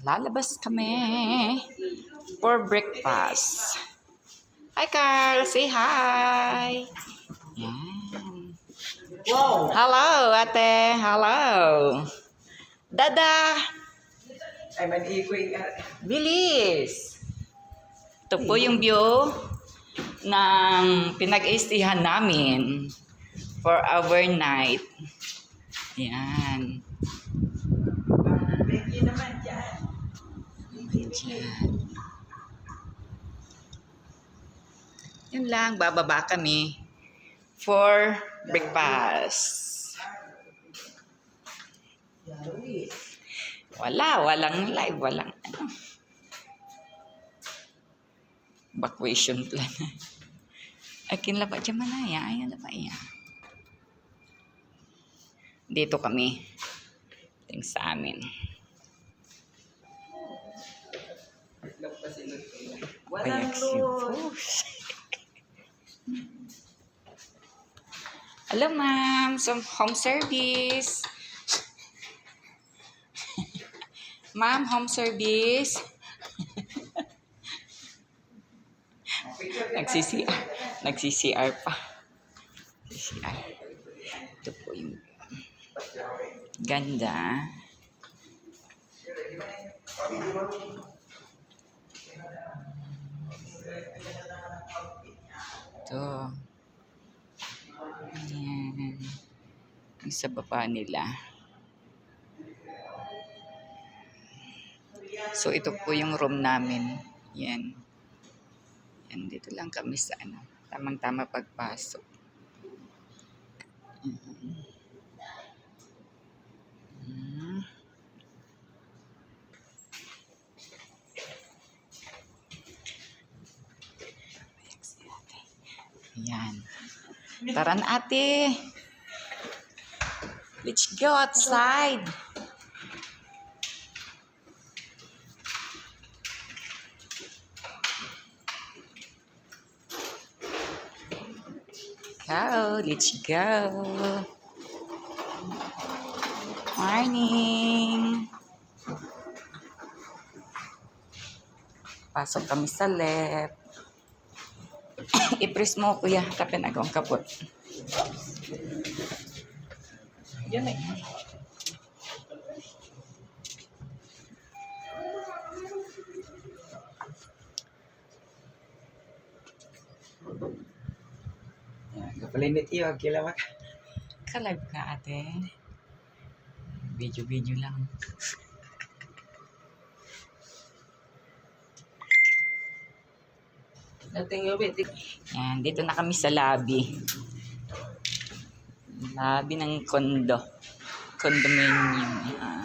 Lalabas kami for breakfast. Hi, Carl. Say hi. Yan. Wow! Hello, ate. Hello. Dada. Ay, man-ikoy ka. Bilis. Ito po yung view ng pinag-istihan namin for our night. Yan. Thank you naman dyan. Yan. Yun lang, bababa kami for breakfast. Walang live, walang ano. Evacuation plan. Akin laba dyan manaya, ayan laba yan. Dito kami. Ting sa amin. Walang load. Hello, ma'am. Some home service. Ma'am, home service. Nagsi-CR pa. CR. Ito po yung ganda. Ito. Ayan. Yung sa baba nila. So, ito po yung room namin. Yan. Yan, dito lang kami sa ano. Tamang-tama pagpasok. Yan. Tara na, ate. Let's go outside. Go, let's go. Morning. Pasok kami sa left. I-press mo, kuya. Tapin ako ang kapot. Yan eh. Kapalinit iyo, kilawak. Ka-live ka, ate. Video lang. Nating ubit. Yan, dito na kami sa lobby. Lobby ng condo. Condominium.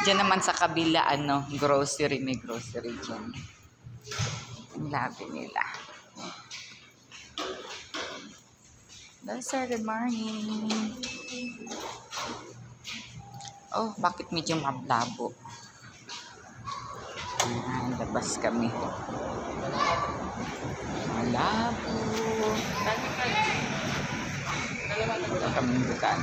Diyan naman sa kabila, ano, grocery. May grocery dyan. Ang lobby nila. Hello, sir. Good morning. Oh, bakit medyo mablabo? Ayan, labas kami. Malabo. Ito kaming dukaan.